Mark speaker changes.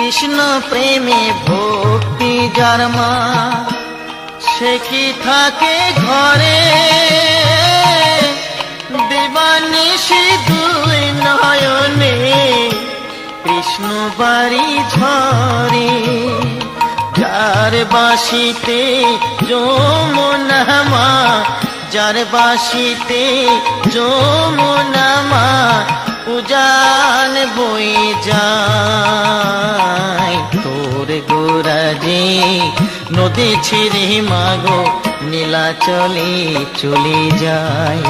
Speaker 1: কৃষ্ণ প্রেমে ভক্তি যার মা, সে কি থাকে ঘরে দিবানিশি দুই নয়নে কৃষ্ণ বাড়ি ঝরে। যার বাঁশিতে যমুনা মা, যার বাঁশিতে যমুনা মা উজান বয়ে যায়। তোর গোরাজে নদী ছেড়ে মাগো নীলাচলে চলে যায়।